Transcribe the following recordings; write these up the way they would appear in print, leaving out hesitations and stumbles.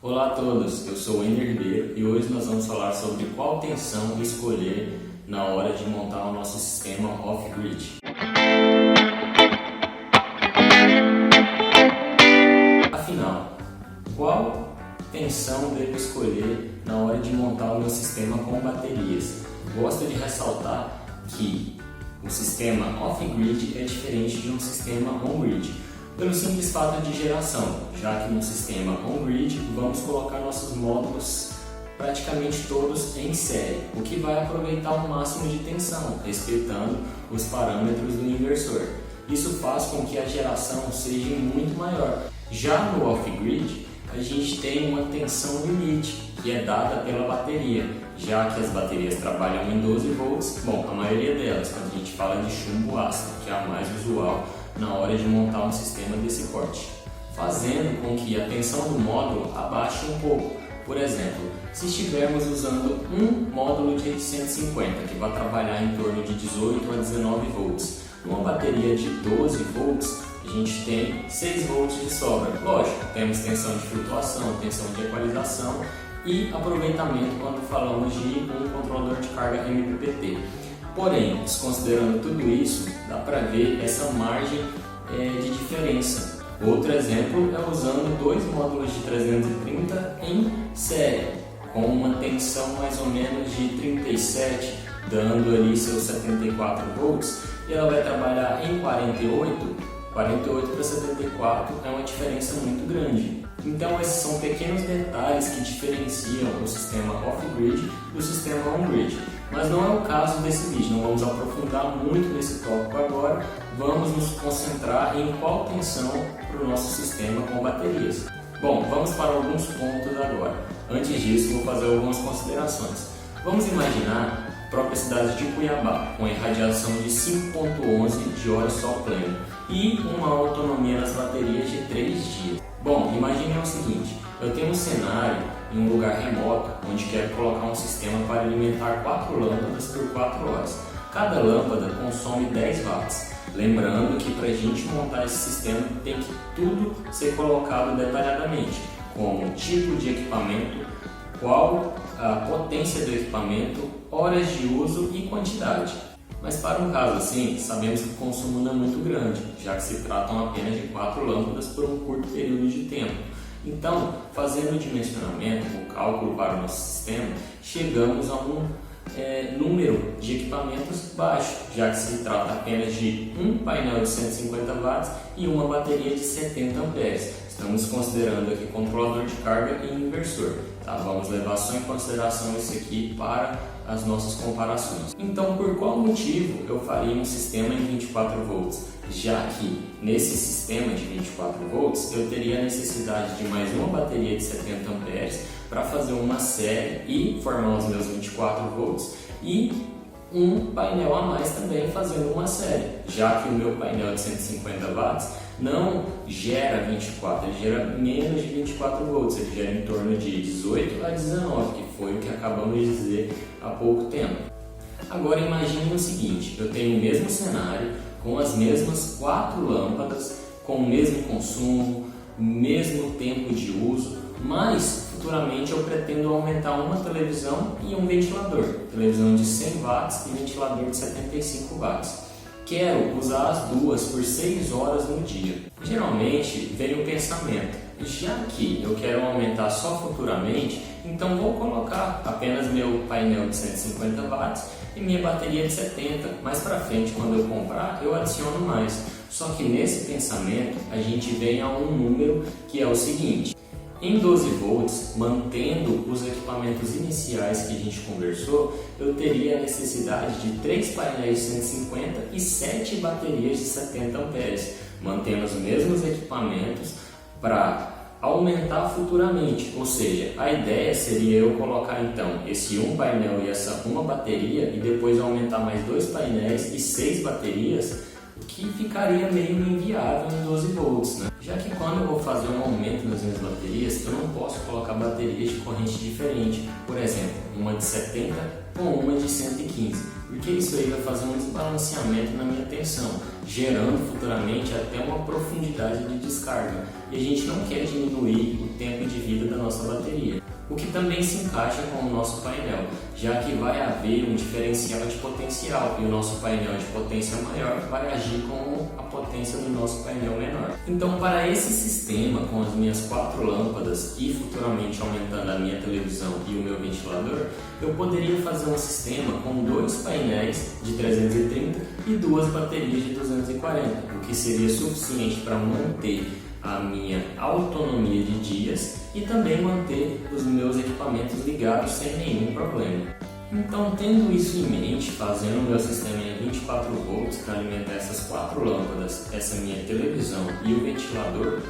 Olá a todos, eu sou o Ender Ribeiro e hoje nós vamos falar sobre qual tensão escolher na hora de montar o nosso sistema off-grid. Afinal, qual tensão devo escolher na hora de montar o meu sistema com baterias? Gosto de ressaltar que o sistema off-grid é diferente de um sistema on-grid, pelo simples fato de geração, já que no sistema on-grid vamos colocar nossos módulos praticamente todos em série, o que vai aproveitar o máximo de tensão, respeitando os parâmetros do inversor. Isso faz com que a geração seja muito maior. Já no off-grid, a gente tem uma tensão limite, que é dada pela bateria, já que as baterias trabalham em 12 volts, a maioria delas, quando a gente fala de chumbo ácido, que é a mais usual na hora de montar um sistema desse porte, fazendo com que a tensão do módulo abaixe um pouco. Por exemplo, se estivermos usando um módulo de 150 que vai trabalhar em torno de 18 a 19 volts, numa bateria de 12 volts, a gente tem 6 volts de sobra. Lógico, temos tensão de flutuação, tensão de equalização e aproveitamento quando falamos de um controlador de carga MPPT. Porém, desconsiderando tudo isso, dá para ver essa margem de diferença. Outro exemplo é usando dois módulos de 330 em série, com uma tensão mais ou menos de 37, dando ali seus 74 volts, e ela vai trabalhar em 48 para 74 é uma diferença muito grande. Então esses são pequenos detalhes que diferenciam o sistema off-grid do sistema on-grid. Mas não é o caso desse vídeo, não vamos aprofundar muito nesse tópico agora, vamos nos concentrar em qual tensão para o nosso sistema com baterias. Bom, vamos para alguns pontos agora. Antes disso, vou fazer algumas considerações. Vamos imaginar a própria cidade de Cuiabá, com irradiação de 5.11 de hora sol pleno e uma autonomia nas baterias de 3 dias. Bom, imagine o seguinte, eu tenho um cenário em um lugar remoto, onde quero colocar um sistema para alimentar 4 lâmpadas por 4 horas. Cada lâmpada consome 10 watts. Lembrando que para a gente montar esse sistema tem que tudo ser colocado detalhadamente, como tipo de equipamento, qual a potência do equipamento, horas de uso e quantidade. Mas para um caso assim, sabemos que o consumo não é muito grande, já que se tratam apenas de 4 lâmpadas por um curto período de tempo. Então, fazendo o dimensionamento, o cálculo para o nosso sistema, chegamos a um número de equipamentos baixo, já que se trata apenas de um painel de 150 watts e uma bateria de 70 amperes. Estamos considerando aqui controlador de carga e inversor. Tá? Vamos levar só em consideração isso aqui para as nossas comparações. Então, por qual motivo eu faria um sistema em 24 volts? Já que nesse sistema de 24 volts eu teria a necessidade de mais uma bateria de 70 amperes para fazer uma série e formar os meus 24 volts e um painel a mais também fazendo uma série, já que o meu painel de 150 watts não gera 24, ele gera menos de 24 volts, ele gera em torno de 18 a 19, que foi o que acabamos de dizer há pouco tempo. Agora imagine o seguinte, eu tenho o mesmo cenário, com as mesmas 4 lâmpadas, com o mesmo consumo, mesmo tempo de uso, mas futuramente eu pretendo aumentar uma televisão e um ventilador, televisão de 100 watts e ventilador de 75 watts. Quero usar as duas por 6 horas no dia. Geralmente vem o pensamento, já que eu quero aumentar só futuramente, então vou colocar apenas meu painel de 150 watts e minha bateria de 70. Mais para frente, quando eu comprar, eu adiciono mais. Só que nesse pensamento a gente vem a um número que é o seguinte: em 12 volts, mantendo os equipamentos iniciais que a gente conversou, eu teria a necessidade de 3 painéis de 150 e 7 baterias de 70 amperes, mantendo os mesmos equipamentos para aumentar futuramente. Ou seja, a ideia seria eu colocar então esse um painel e essa uma bateria e depois aumentar mais 2 painéis e 6 baterias, o que ficaria meio inviável em 12 volts, né? Já que quando eu vou fazer um aumento nas minhas baterias, eu não posso colocar baterias de corrente diferente, por exemplo, uma de 70 com uma de 115, porque isso aí vai fazer um desbalanceamento na minha tensão, gerando futuramente até uma profundidade de descarga. E a gente não quer diminuir o tempo de vida da nossa bateria, o que também se encaixa com o nosso painel, já que vai haver um diferencial de potencial e o nosso painel de potência maior vai agir com a potência do nosso painel menor. Então, para esse sistema com as minhas 4 lâmpadas e futuramente aumentando a minha televisão e o meu ventilador, eu poderia fazer um sistema com 2 painéis de 330 e 2 baterias de 240, o que seria suficiente para manter a minha autonomia de dias e também manter os meus equipamentos ligados sem nenhum problema. Então, tendo isso em mente, fazendo o meu sistema em 24 volts para alimentar essas 4 lâmpadas, essa minha televisão e o ventilador,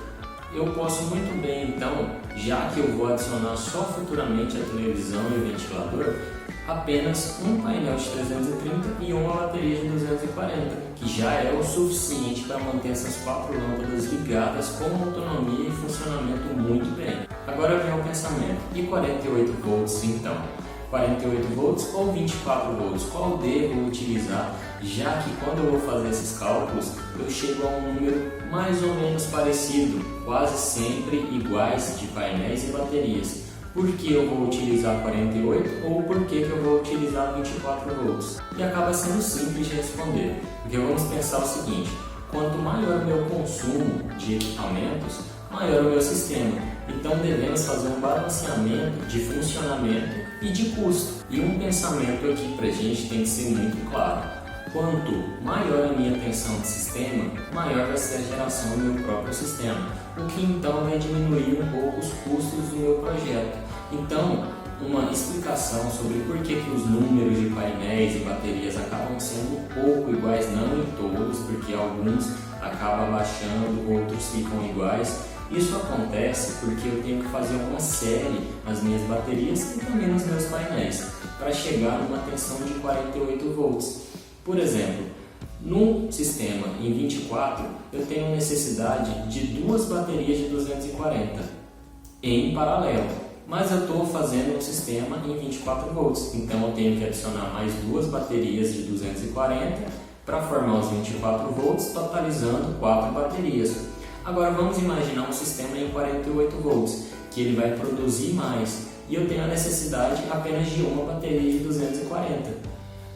eu posso muito bem, então, já que eu vou adicionar só futuramente a televisão e o ventilador, apenas um painel de 330 e uma bateria de 240, que já é o suficiente para manter essas 4 lâmpadas ligadas com autonomia e funcionamento muito bem. Agora vem o pensamento, e 48 volts então? 48 volts ou 24 volts? Qual devo utilizar? Já que quando eu vou fazer esses cálculos, eu chego a um número mais ou menos parecido, quase sempre iguais de painéis e baterias. Por que eu vou utilizar 48 ou por que eu vou utilizar 24 volts? E acaba sendo simples de responder, porque vamos pensar o seguinte: quanto maior o meu consumo de equipamentos, maior o meu sistema. Então devemos fazer um balanceamento de funcionamento e de custo. E um pensamento aqui para a gente tem que ser muito claro: quanto maior a minha tensão de sistema, maior vai ser a geração do meu próprio sistema, o que então vai diminuir um pouco os custos do meu projeto. Então, uma explicação sobre por que os números de painéis e baterias acabam sendo um pouco iguais, não em todos, porque alguns acabam baixando, outros ficam iguais. Isso acontece porque eu tenho que fazer uma série nas minhas baterias e também nos meus painéis, para chegar numa tensão de 48 volts. Por exemplo, no sistema em 24, eu tenho necessidade de 2 baterias de 240 em paralelo, mas eu estou fazendo um sistema em 24 volts, então eu tenho que adicionar mais 2 baterias de 240 para formar os 24 volts, totalizando 4 baterias. Agora vamos imaginar um sistema em 48 volts, que ele vai produzir mais, e eu tenho a necessidade apenas de uma bateria de 240.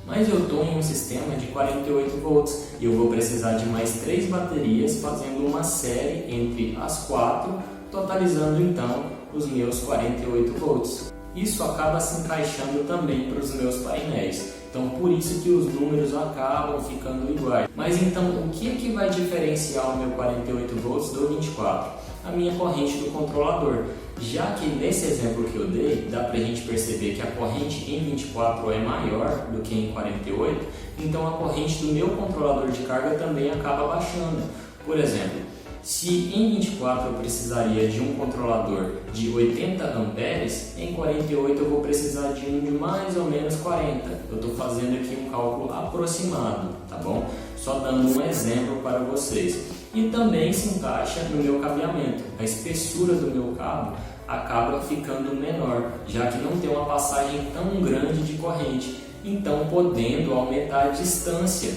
Mas eu estou em um sistema de 48 volts e eu vou precisar de mais 3 baterias, fazendo uma série entre as 4, totalizando então os meus 48 volts. Isso acaba se encaixando também para os meus painéis, então por isso que os números acabam ficando iguais. Mas então o que é que vai diferenciar o meu 48 volts do 24? A minha corrente do controlador. Já que nesse exemplo que eu dei, dá para a gente perceber que a corrente em 24 é maior do que em 48, então a corrente do meu controlador de carga também acaba baixando. Por exemplo, se em 24 eu precisaria de um controlador de 80 amperes, em 48 eu vou precisar de um de mais ou menos 40. Eu estou fazendo aqui um cálculo aproximado, tá bom? Só dando um exemplo para vocês. E também se encaixa no meu cabeamento. A espessura do meu cabo acaba ficando menor, já que não tem uma passagem tão grande de corrente, então podendo aumentar a distância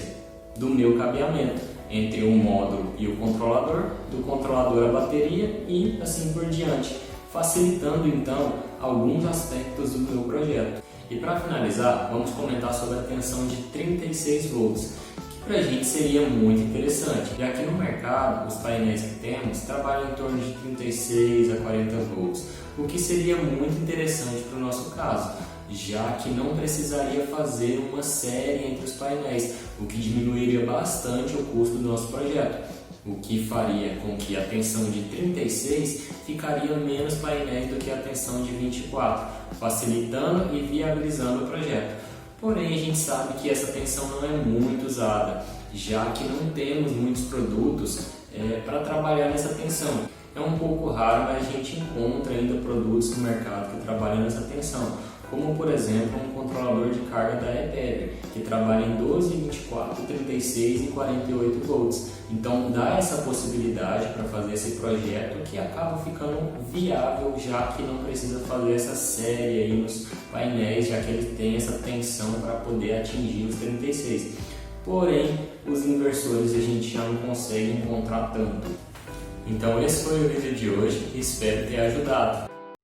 do meu cabeamento entre o módulo e o controlador, do controlador à bateria e assim por diante, facilitando então alguns aspectos do meu projeto. E para finalizar, vamos comentar sobre a tensão de 36 volts, que para a gente seria muito interessante, já que no mercado os painéis que temos trabalham em torno de 36 a 40 volts, o que seria muito interessante para o nosso caso, já que não precisaria fazer uma série entre os painéis, o que diminuiria bastante o custo do nosso projeto, o que faria com que a tensão de 36 ficaria menos painéis do que a tensão de 24, facilitando e viabilizando o projeto. Porém, a gente sabe que essa tensão não é muito usada, já que não temos muitos produtos para trabalhar nessa tensão. É um pouco raro, mas a gente encontra ainda produtos no mercado que trabalham nessa tensão, como por exemplo um controlador de carga da EPEB, que trabalha em 12, 24, 36 e 48 volts. Então dá essa possibilidade para fazer esse projeto que acaba ficando viável, já que não precisa fazer essa série aí nos painéis, já que ele tem essa tensão para poder atingir os 36. porém os inversores a gente já não consegue encontrar tanto. Então esse foi o vídeo de hoje, espero ter ajudado.